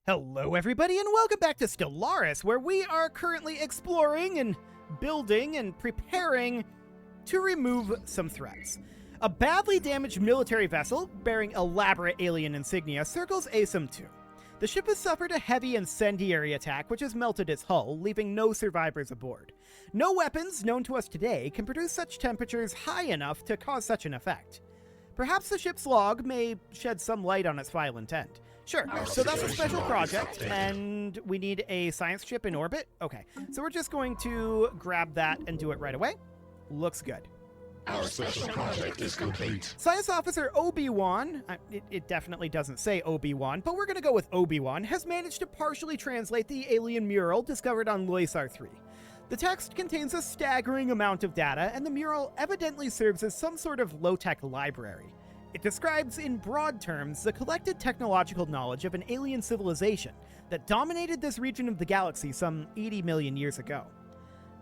Hello everybody and welcome back to Stellaris, where we are currently exploring and building and preparing to remove some threats. A badly damaged military vessel bearing elaborate alien insignia circles ASIM 2. The ship has suffered a heavy incendiary attack which has melted its hull, leaving no survivors aboard. No weapons known to us today can produce such temperatures high enough to cause such an effect. Perhaps the ship's log may shed some light on its final intent. Sure, so that's a special project, and we need a science ship in orbit? Okay, so we're just going to grab that and do it right away. Looks good. Our special project is complete. Science Officer Obi-Wan, it definitely doesn't say Obi-Wan, but we're going to go with Obi-Wan, has managed to partially translate the alien mural discovered on Loisar 3. The text contains a staggering amount of data, and the mural evidently serves as some sort of low-tech library. It describes, in broad terms, the collected technological knowledge of an alien civilization that dominated this region of the galaxy some 80 million years ago.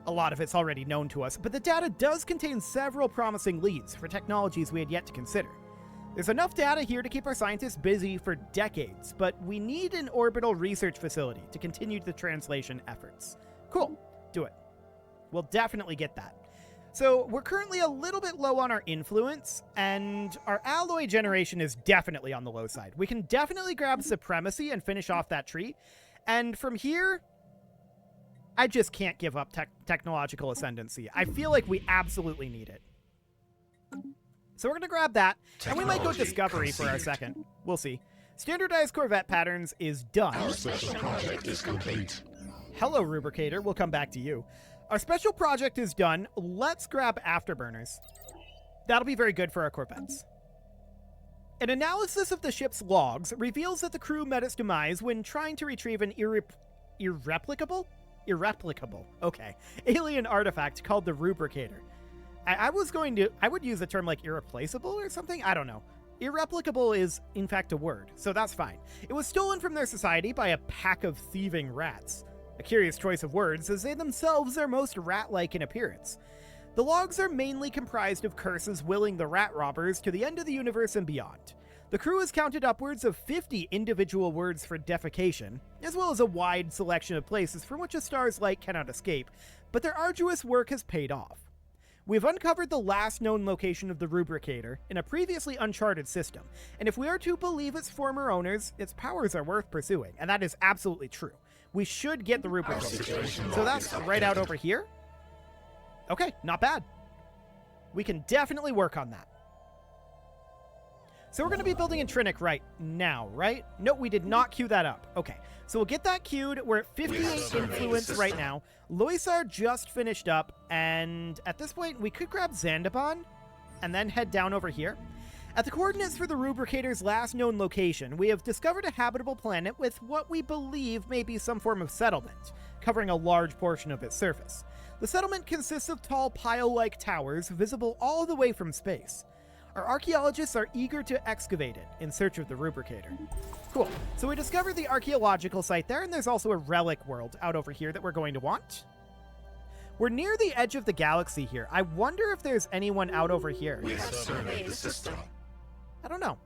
A lot of it's already known to us, but the data does contain several promising leads for technologies we had yet to consider. There's enough data here to keep our scientists busy for decades, but we need an orbital research facility to continue the translation efforts. Cool, do it. We'll definitely get that. So we're currently a little bit low on our influence, and our alloy generation is definitely on the low side. We can definitely grab supremacy and finish off that tree, and from here, I just can't give up technological ascendancy. I feel like we absolutely need it. So we're going to grab that, and we might go Discovery for our second. We'll see. Standardized Corvette patterns is done. Our special project is complete. Hello, Rubricator. We'll come back to you. Our special project is done. Let's grab afterburners. That'll be very good for our Corvettes. An analysis of the ship's logs reveals that the crew met its demise when trying to retrieve an irreplicable, okay, alien artifact called the Rubricator. I would use a term like irreplaceable or something? I don't know. Irreplicable is, in fact, a word, so that's fine. It was stolen from their society by a pack of thieving rats. A curious choice of words, as they themselves are most rat-like in appearance. The logs are mainly comprised of curses willing the rat robbers to the end of the universe and beyond. The crew has counted upwards of 50 individual words for defecation, as well as a wide selection of places from which a star's light cannot escape, but their arduous work has paid off. We've uncovered the last known location of the Rubricator in a previously uncharted system, and if we are to believe its former owners, its powers are worth pursuing, and that is absolutely true. We should get the Rubricator. So that's right out over here. Okay, not bad. We can definitely work on that. So we're going to be building in Trinic right now, right? No, we did not queue that up. Okay, so we'll get that queued. We're at 58 influence right now. Loisar just finished up, and at this point, we could grab Zandaban and then head down over here. At the coordinates for the Rubricator's last known location, we have discovered a habitable planet with what we believe may be some form of settlement, covering a large portion of its surface. The settlement consists of tall pile-like towers visible all the way from space. Our archaeologists are eager to excavate it in search of the Rubricator. Cool. So we discovered the archaeological site there, and there's also a relic world out over here that we're going to want. We're near the edge of the galaxy here. I wonder if there's anyone out over here. We have surveyed the system. I don't know.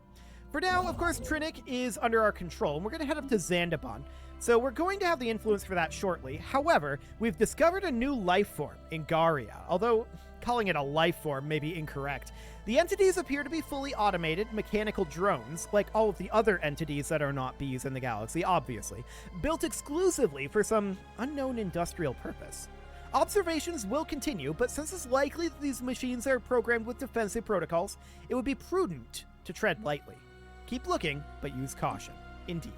For now, of course, Trinic is under our control, and we're going to head up to Zandaban. So we're going to have the influence for that shortly. However, we've discovered a new life form in Garia, although calling it a life form may be incorrect. The entities appear to be fully automated mechanical drones, like all of the other entities that are not bees in the galaxy, obviously, built exclusively for some unknown industrial purpose. Observations will continue, but since it's likely that these machines are programmed with defensive protocols, it would be prudent to tread lightly. Keep looking, but use caution. Indeed.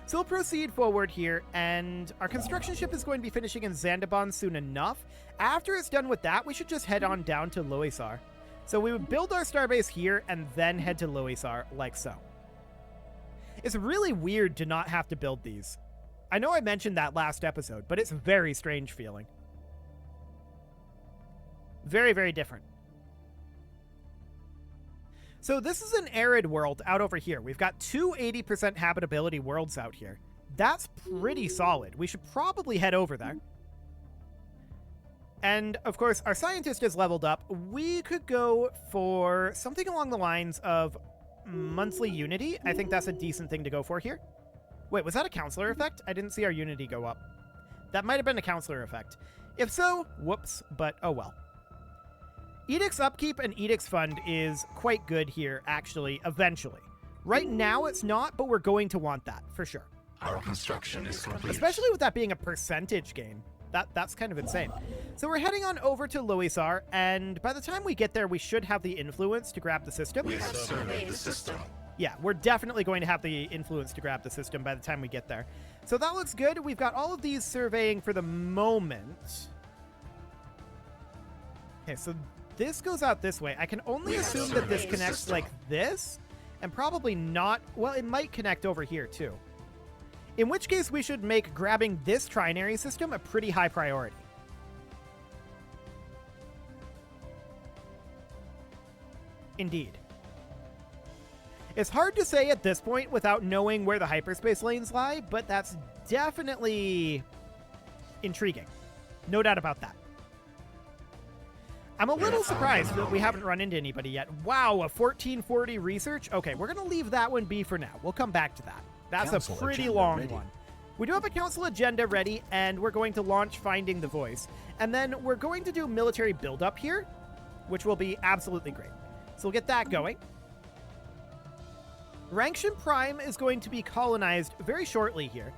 So we'll proceed forward here, and our construction ship is going to be finishing in Zandaban soon enough. After it's done with that, we should just head on down to Loisar. So we would build our starbase here and then head to Loisar, like so. It's really weird to not have to build these. I know I mentioned that last episode, but it's a very strange feeling. Very, very different. So this is an arid world out over here. We've got two 80% habitability worlds out here. That's pretty solid. We should probably head over there. And, of course, our scientist is leveled up. We could go for something along the lines of monthly unity. I think that's a decent thing to go for here. Wait, was that a counselor effect? I didn't see our unity go up. That might have been a counselor effect. If so, whoops, but oh well. Edict's upkeep and Edict's fund is quite good here, actually, eventually. Right now it's not, but we're going to want that, for sure. Our construction is complete. Especially with that being a percentage gain. That's kind of insane. So we're heading on over to Loisar, and by the time we get there, we should have the influence to grab the system. We have surveyed the system. Yeah, we're definitely going to have the influence to grab the system by the time we get there. So that looks good. We've got all of these surveying for the moment. Okay, so this goes out this way. I can only assume that this connects like this, and probably not. Well, it might connect over here too. In which case, we should make grabbing this trinary system a pretty high priority. Indeed. It's hard to say at this point without knowing where the hyperspace lanes lie, but that's definitely intriguing. No doubt about that. I'm a little surprised that we haven't run into anybody yet. Wow, a 1440 research? Okay, we're going to leave that one be for now. We'll come back to that. That's Council a pretty agenda long ready. one. We do have a council agenda ready, and we're going to launch Finding the Voice. And then we're going to do military buildup here, which will be absolutely great. So we'll get that going. Rankshan Prime is going to be colonized very shortly here.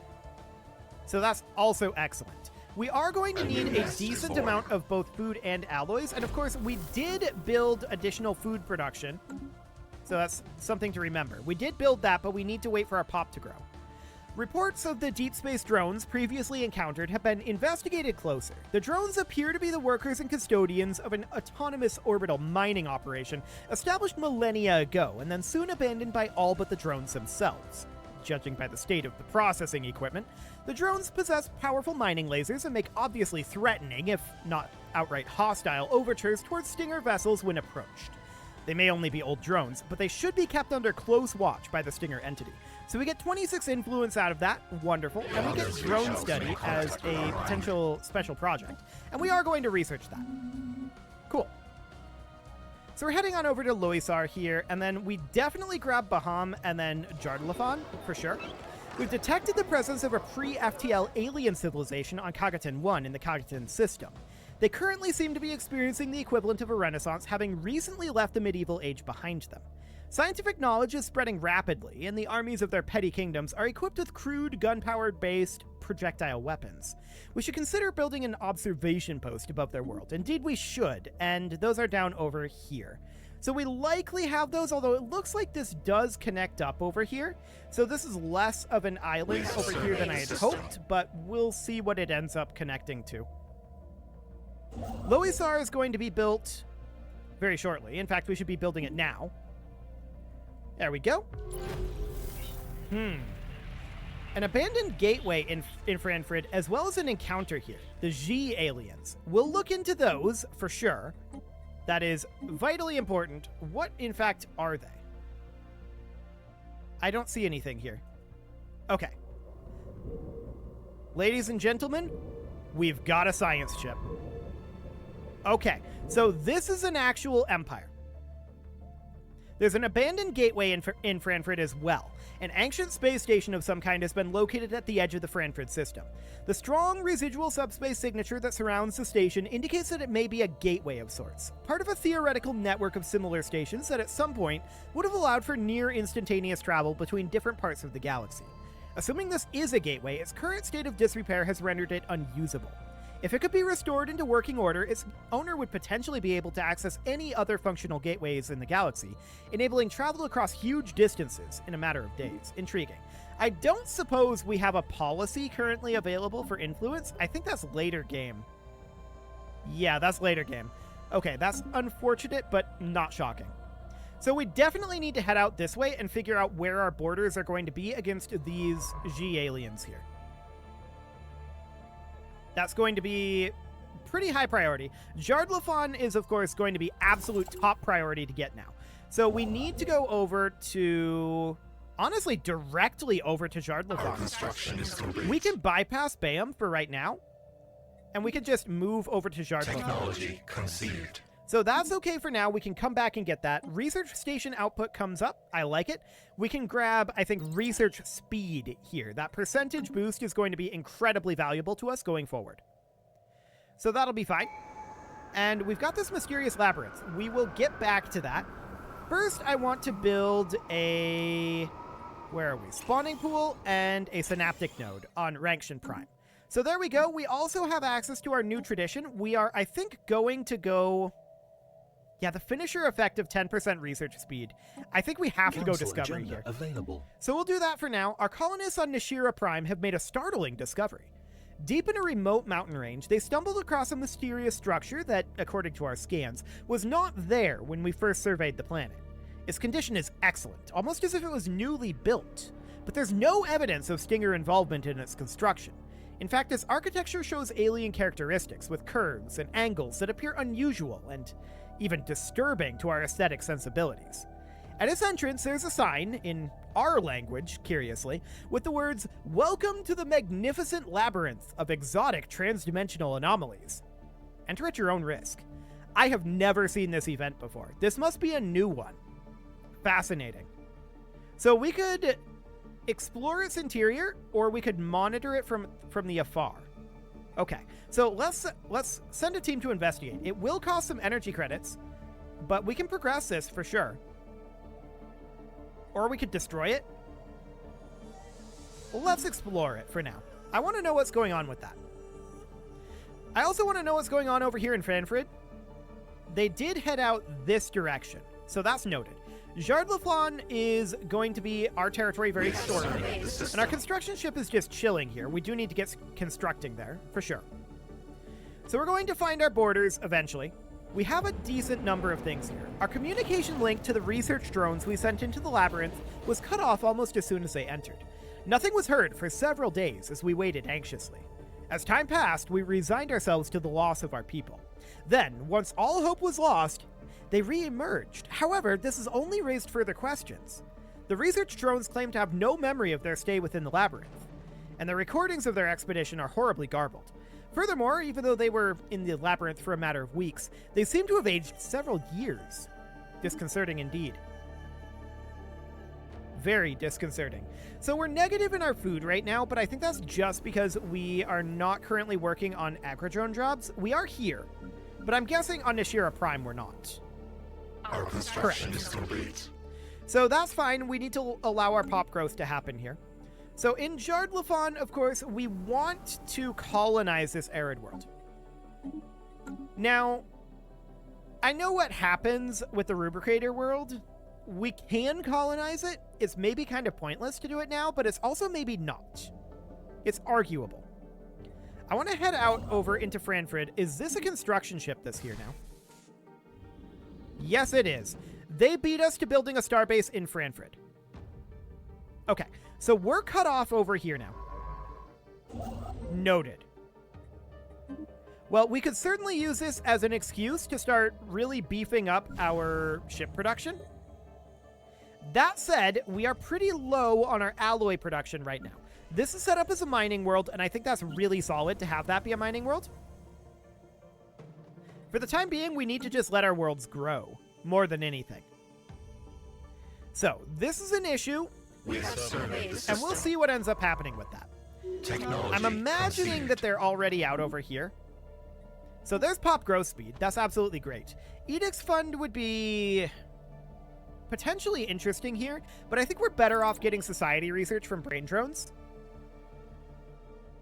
So that's also excellent. We are going to need a decent amount of both food and alloys. And of course, we did build additional food production. So that's something to remember. We did build that, but we need to wait for our pop to grow. Reports of the deep space drones previously encountered have been investigated closer. The drones appear to be the workers and custodians of an autonomous orbital mining operation established millennia ago and then soon abandoned by all but the drones themselves. Judging by the state of the processing equipment, the drones possess powerful mining lasers and make obviously threatening, if not outright hostile, overtures towards Stinger vessels when approached. They may only be old drones, but they should be kept under close watch by the Stinger entity. So we get 26 influence out of that, wonderful, and we get drone study as a potential special project. And we are going to research that. Cool. So we're heading on over to Loisar here, and then we definitely grab Baham and then Jardalafon, for sure. We've detected the presence of a pre-FTL alien civilization on Kagatan 1 in the Kagatan system. They currently seem to be experiencing the equivalent of a renaissance, having recently left the medieval age behind them. Scientific knowledge is spreading rapidly, and the armies of their petty kingdoms are equipped with crude, gunpowder-based projectile weapons. We should consider building an observation post above their world. Indeed, we should, and those are down over here. So we likely have those, although it looks like this does connect up over here. So this is less of an island over here than I had hoped, but we'll see what it ends up connecting to. Loisar is going to be built very shortly. In fact, we should be building it now. There we go. An abandoned gateway in Franfrid, as well as an encounter here. The G aliens. We'll look into those for sure. That is vitally important. What, in fact, are they? I don't see anything here. Okay. Ladies and gentlemen, we've got a science chip. Okay, so this is an actual empire. There's an abandoned gateway in Franfrid as well. An ancient space station of some kind has been located at the edge of the Franfrid system. The strong residual subspace signature that surrounds the station indicates that it may be a gateway of sorts, part of a theoretical network of similar stations that at some point would have allowed for near instantaneous travel between different parts of the galaxy. Assuming this is a gateway, its current state of disrepair has rendered it unusable. If it could be restored into working order, its owner would potentially be able to access any other functional gateways in the galaxy, enabling travel across huge distances in a matter of days. Intriguing. I don't suppose we have a policy currently available for influence. I think that's later game. Yeah, that's later game. Okay, that's unfortunate, but not shocking. So we definitely need to head out this way and figure out where our borders are going to be against these G aliens here. That's going to be pretty high priority. Jardlafon is, of course, going to be absolute top priority to get now. So we need to go over to, honestly, directly over to Jardlafon. Construction is complete. We can bypass Bayam for right now, and we can just move over to Jardlafon. Technology conceived. So that's okay for now. We can come back and get that. Research station output comes up. I like it. We can grab, I think, research speed here. That percentage boost is going to be incredibly valuable to us going forward. So that'll be fine. And we've got this mysterious labyrinth. We will get back to that. First, I want to build a... Where are we? Spawning pool and a synaptic node on Rankshan Prime. So there we go. We also have access to our new tradition. We are, I think, going to go... Yeah, the finisher effect of 10% research speed. I think we have to go discovery here. Available. So we'll do that for now. Our colonists on Nashira Prime have made a startling discovery. Deep in a remote mountain range, they stumbled across a mysterious structure that, according to our scans, was not there when we first surveyed the planet. Its condition is excellent, almost as if it was newly built, but there's no evidence of Stinger involvement in its construction. In fact, its architecture shows alien characteristics with curves and angles that appear unusual and even disturbing to our aesthetic sensibilities. At its entrance, there's a sign, in our language, curiously, with the words, "Welcome to the magnificent labyrinth of exotic transdimensional anomalies. Enter at your own risk." I have never seen this event before. This must be a new one. Fascinating. So we could explore its interior, or we could monitor it from the afar. Okay, so let's send a team to investigate. It will cost some energy credits, but we can progress this for sure. Or we could destroy it. Well, let's explore it for now. I want to know what's going on with that. I also want to know what's going on over here in Franfrid. They did head out this direction, so that's noted. Jardleflon is going to be our territory very shortly, and our construction ship is just chilling here. We do need to get constructing there, for sure. So we're going to find our borders eventually. We have a decent number of things here. Our communication link to the research drones we sent into the labyrinth was cut off almost as soon as they entered. Nothing was heard for several days as we waited anxiously. As time passed, we resigned ourselves to the loss of our people. Then, once all hope was lost, they re-emerged. However, this has only raised further questions. The research drones claim to have no memory of their stay within the labyrinth, and the recordings of their expedition are horribly garbled. Furthermore, even though they were in the labyrinth for a matter of weeks, they seem to have aged several years. Disconcerting indeed. Very disconcerting. So we're negative in our food right now, but I think that's just because we are not currently working on agrodrone jobs. We are here, but I'm guessing on Nashira Prime we're not. Our construction is complete. So that's fine. We need to allow our pop growth to happen here. So in Jardlefon, of course, we want to colonize this arid world. Now, I know what happens with the Rubricator world. We can colonize it. It's maybe kind of pointless to do it now, but it's also maybe not. It's arguable. I want to head out over into Franfrid. Is this a construction ship that's here now? Yes, it is. They beat us to building a starbase in Franfrid. Okay, so we're cut off over here now. Noted. Well, we could certainly use this as an excuse to start really beefing up our ship production. That said, we are pretty low on our alloy production right now. This is set up as a mining world, and I think that's really solid to have that be a mining world. For the time being, we need to just let our worlds grow, more than anything. So, this is an issue, We have surveyed the system. and we'll see what ends up happening with that. Technology I'm imagining conceived. that they're already out over here. So there's pop growth speed. That's absolutely great. Edict's Fund would be potentially interesting here, but I think we're better off getting society research from brain drones.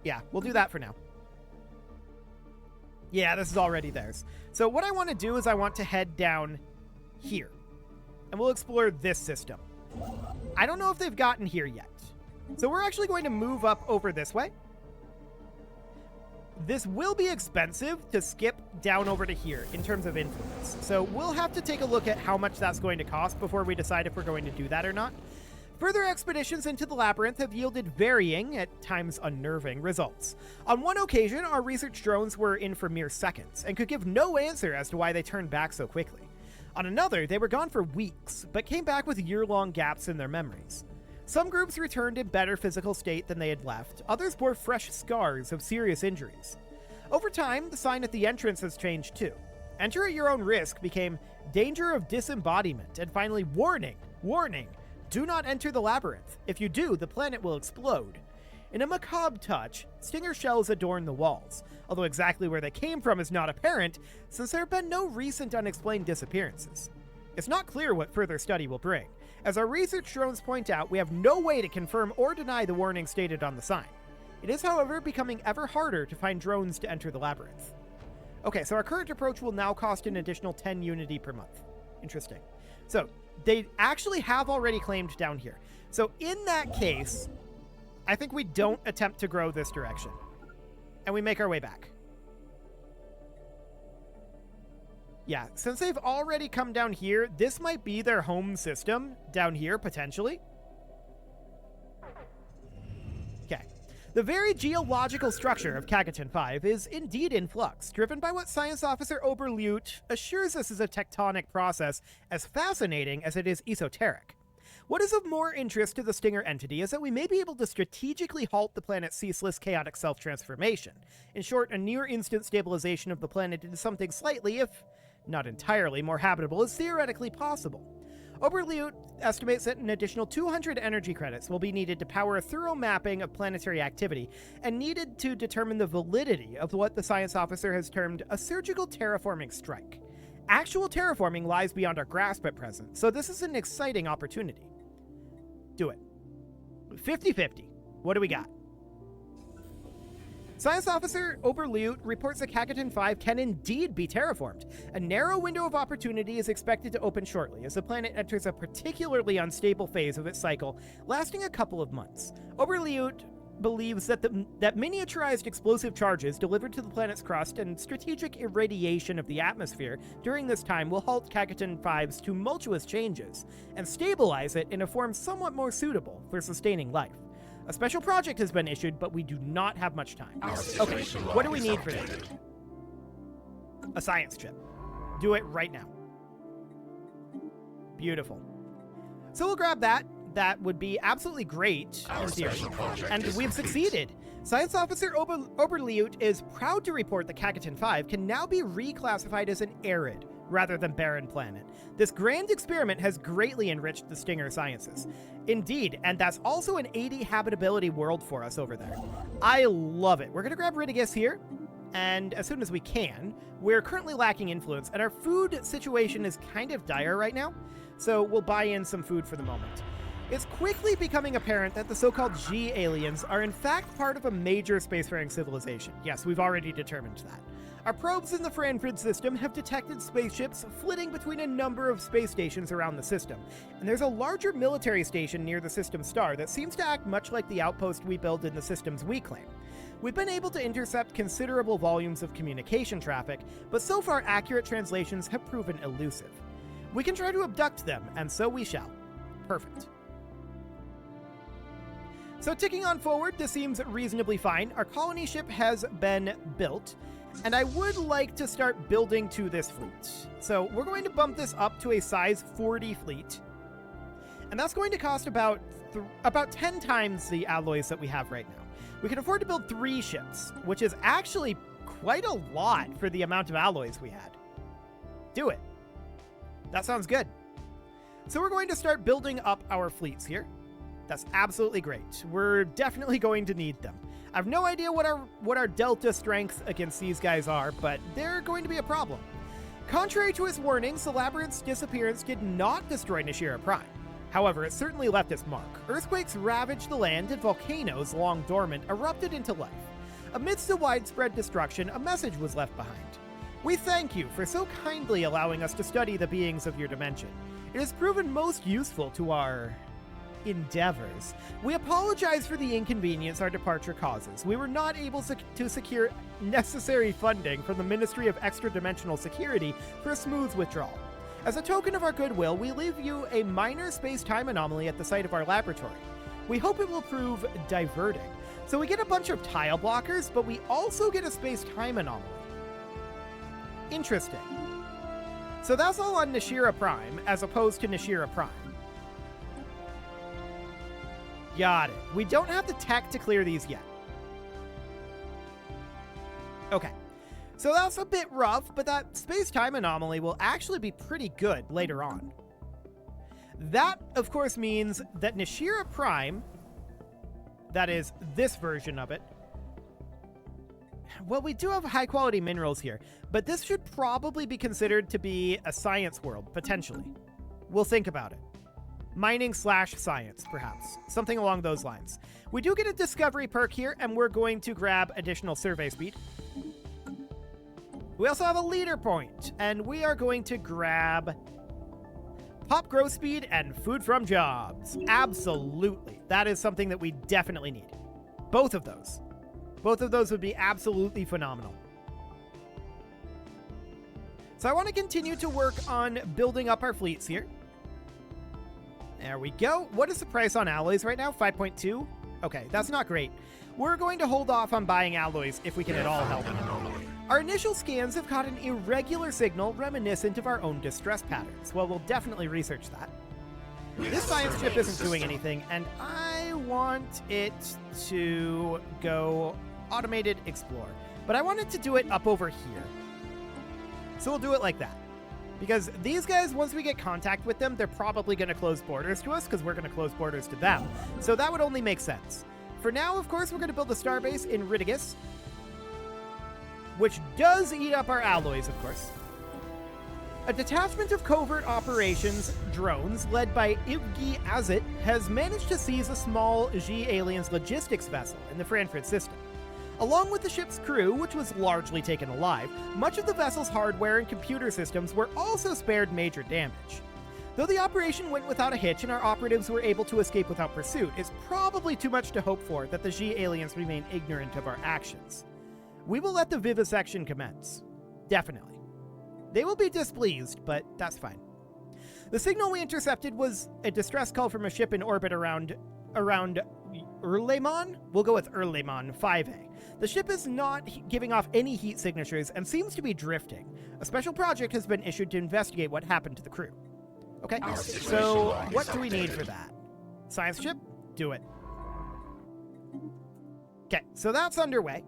Yeah, we'll do that for now. Yeah, this is already theirs. So what I want to do is I want to head down here, and we'll explore this system. I don't know if they've gotten here yet. So we're actually going to move up over this way. This will be expensive to skip down over to here in terms of influence. So we'll have to take a look at how much that's going to cost before we decide if we're going to do that or not. Further expeditions into the labyrinth have yielded varying, at times unnerving, results. On one occasion, our research drones were in for mere seconds and could give no answer as to why they turned back so quickly. On another, they were gone for weeks, but came back with year-long gaps in their memories. Some groups returned in better physical state than they had left, others bore fresh scars of serious injuries. Over time, the sign at the entrance has changed too, Enter at your own risk became danger of disembodiment, and finally warning, warning, do not enter the labyrinth. If you do, the planet will explode. In a macabre touch, stinger shells adorn the walls, although exactly where they came from is not apparent, since there have been no recent unexplained disappearances. It's not clear what further study will bring. As our research drones point out, we have no way to confirm or deny the warning stated on the sign. It is, however, becoming ever harder to find drones to enter the labyrinth. Okay, so our current approach will now cost an additional 10 Unity per month. Interesting. So, they actually have already claimed down here. So in that case, I think we don't attempt to grow this direction. And we make our way back. Yeah, since they've already come down here, this might be their home system down here, potentially. Okay. The very geological structure of Kagaton 5 is indeed in flux, driven by what Science Officer Oberleut assures us is a tectonic process as fascinating as it is esoteric. What is of more interest to the Stinger entity is that we may be able to strategically halt the planet's ceaseless chaotic self-transformation. In short, a near-instant stabilization of the planet into something slightly, if not entirely, more habitable is theoretically possible. Oberleut estimates that an additional 200 energy credits will be needed to power a thorough mapping of planetary activity, and needed to determine the validity of what the science officer has termed a surgical terraforming strike. Actual terraforming lies beyond our grasp at present, so this is an exciting opportunity. Do it. 50-50. What do we got? Science Officer Oberleut reports that Kagaton 5 can indeed be terraformed. A narrow window of opportunity is expected to open shortly as the planet enters a particularly unstable phase of its cycle, lasting a couple of months. Oberleut believes that that miniaturized explosive charges delivered to the planet's crust and strategic irradiation of the atmosphere during this time will halt Kagaton 5's tumultuous changes and stabilize it in a form somewhat more suitable for sustaining life. A special project has been issued, but we do not have much time. Okay, what do we need for this? A science chip. Do it right now. Beautiful. So we'll grab that. That would be absolutely great in theory. And we've succeeded. Science Officer Oberleut is proud to report that Kagaton 5 can now be reclassified as an arid rather than barren planet. This grand experiment has greatly enriched the Stinger sciences. Indeed, and that's also an 80 habitability world for us over there. I love it. We're going to grab Ridigus here, and as soon as we can. We're currently lacking influence, and our food situation is kind of dire right now, so we'll buy in some food for the moment. It's quickly becoming apparent that the so-called G-aliens are in fact part of a major spacefaring civilization. Yes, we've already determined that. Our probes in the Franfrid system have detected spaceships flitting between a number of space stations around the system, and there's a larger military station near the system's star that seems to act much like the outpost we build in the systems we claim. We've been able to intercept considerable volumes of communication traffic, but so far accurate translations have proven elusive. We can try to abduct them, and so we shall. Perfect. So ticking on forward, this seems reasonably fine. Our colony ship has been built, and I would like to start building to this fleet. So we're going to bump this up to a size 40 fleet, and that's going to cost about 10 times the alloys that we have right now. We can afford to build 3 ships, which is actually quite a lot for the amount of alloys we had. Do it. That sounds good. So we're going to start building up our fleets here. That's absolutely great. We're definitely going to need them. I have no idea what our delta strengths against these guys are, but they're going to be a problem. Contrary to his warnings, the labyrinth's disappearance did not destroy Nishira Prime. However, it certainly left its mark. Earthquakes ravaged the land, and volcanoes, long dormant, erupted into life. Amidst the widespread destruction, a message was left behind. We thank you for so kindly allowing us to study the beings of your dimension. It has proven most useful to our endeavors. We apologize for the inconvenience our departure causes. We were not able to secure necessary funding from the Ministry of Extra-Dimensional Security for a smooth withdrawal. As a token of our goodwill, we leave you a minor space-time anomaly at the site of our laboratory. We hope it will prove diverting. So we get a bunch of tile blockers, but we also get a space-time anomaly. Interesting. So that's all on Nishira Prime, as opposed to Nishira Prime. Got it. We don't have the tech to clear these yet. Okay. So that's a bit rough, but that space-time anomaly will actually be pretty good later on. That, of course, means that Nashira Prime, that is this version of it, well, we do have high-quality minerals here, but this should probably be considered to be a science world, potentially. We'll think about it. Mining/science, perhaps. Something along those lines. We do get a discovery perk here, and we're going to grab additional survey speed. We also have a leader point, and we are going to grab pop growth speed and food from jobs. Absolutely. That is something that we definitely need. Both of those. Both of those would be absolutely phenomenal. So I want to continue to work on building up our fleets here. There we go. What is the price on alloys right now? 5.2? Okay, that's not great. We're going to hold off on buying alloys if we can at all help. Our initial scans have caught an irregular signal reminiscent of our own distress patterns. Well, we'll definitely research that. This science ship isn't doing anything, and I want it to go automated explore. But I want it to do it up over here. So we'll do it like that. Because these guys, once we get contact with them, they're probably going to close borders to us because we're going to close borders to them. So that would only make sense. For now, of course, we're going to build a starbase in Ridigus, which does eat up our alloys, of course. A detachment of covert operations drones led by Ivgi Azit has managed to seize a small G aliens logistics vessel in the Franford system. Along with the ship's crew, which was largely taken alive, much of the vessel's hardware and computer systems were also spared major damage. Though the operation went without a hitch and our operatives were able to escape without pursuit, it's probably too much to hope for that the G aliens remain ignorant of our actions. We will let the vivisection commence. Definitely. They will be displeased, but that's fine. The signal we intercepted was a distress call from a ship in orbit around Erleman? We'll go with Erleman 5A. The ship is not giving off any heat signatures and seems to be drifting. A special project has been issued to investigate what happened to the crew. Okay, so what do we need for that? Science ship? Do it. Okay, so that's underway.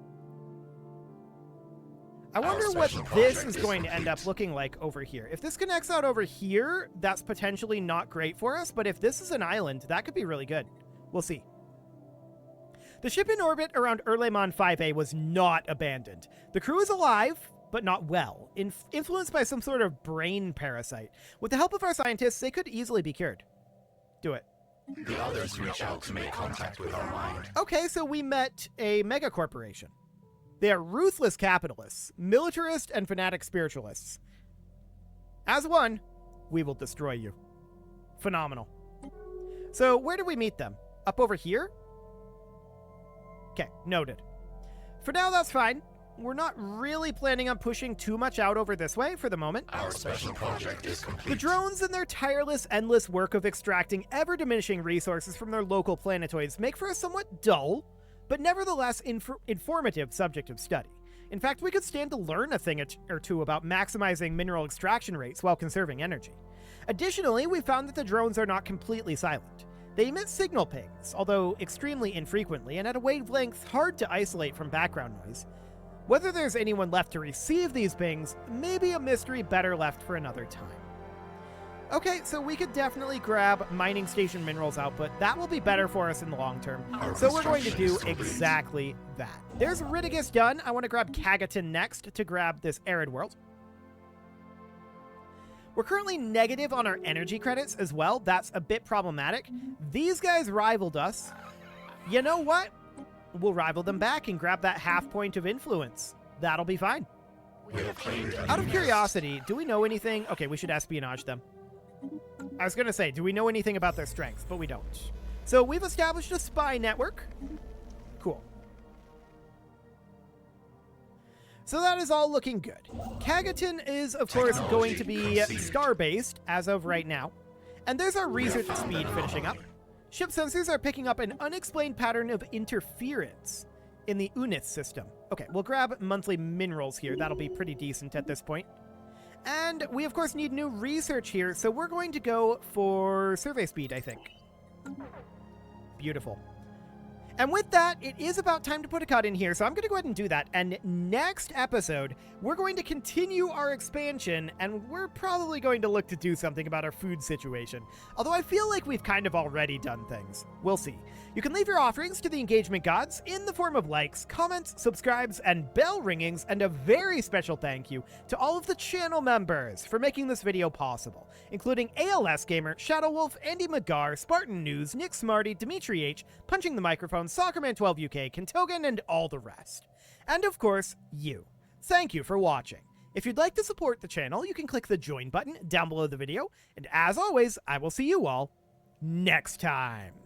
I wonder what this is going to end up looking like over here. If this connects out over here, that's potentially not great for us, but if this is an island, that could be really good. We'll see. The ship in orbit around Erleman 5A was not abandoned. The crew is alive, but not well, influenced by some sort of brain parasite. With the help of our scientists, they could easily be cured. Do it. The others reach out to make contact with our mind. Okay, so we met a mega corporation. They are ruthless capitalists, militarist and fanatic spiritualists. As one, we will destroy you. Phenomenal. So where do we meet them? Up over here? Okay, noted. For now, that's fine. We're not really planning on pushing too much out over this way for the moment. Our special project is complete. The drones and their tireless, endless work of extracting ever-diminishing resources from their local planetoids make for a somewhat dull, but nevertheless informative subject of study. In fact, we could stand to learn a thing or two about maximizing mineral extraction rates while conserving energy. Additionally, we found that the drones are not completely silent. They emit signal pings, although extremely infrequently and at a wavelength hard to isolate from background noise. Whether there's anyone left to receive these pings may be a mystery better left for another time. Okay, so we could definitely grab mining station minerals output. That will be better for us in the long term. So we're going to do exactly that. There's Ridigus done. I want to grab Kagaton next to grab this arid world. We're currently negative on our energy credits as well. That's a bit problematic. These guys rivaled us. You know what? We'll rival them back and grab that half point of influence. That'll be fine. Out of curiosity, do we know anything? Okay, we should espionage them. I was going to say, do we know anything about their strengths? But we don't. So we've established a spy network. Cool. So that is all looking good. Kagaton is, of course, going to be star-based as of right now. And there's our research speed finishing up. Ship sensors are picking up an unexplained pattern of interference in the Unith system. Okay, we'll grab monthly minerals here. That'll be pretty decent at this point. And we, of course, need new research here, so we're going to go for survey speed, I think. Beautiful. And with that, it is about time to put a cut in here, so I'm going to go ahead and do that. And next episode, we're going to continue our expansion, and we're probably going to look to do something about our food situation. Although I feel like we've kind of already done things. We'll see. You can leave your offerings to the engagement gods in the form of likes, comments, subscribes, and bell ringings, and a very special thank you to all of the channel members for making this video possible, including ALS Gamer, Shadow Wolf, Andy McGar, Spartan News, Nick Smarty, Dimitri H, Punching the Microphone, Soccerman12 UK, Kentogan, and all the rest. And of course, you. Thank you for watching. If you'd like to support the channel, you can click the join button down below the video, and as always, I will see you all next time.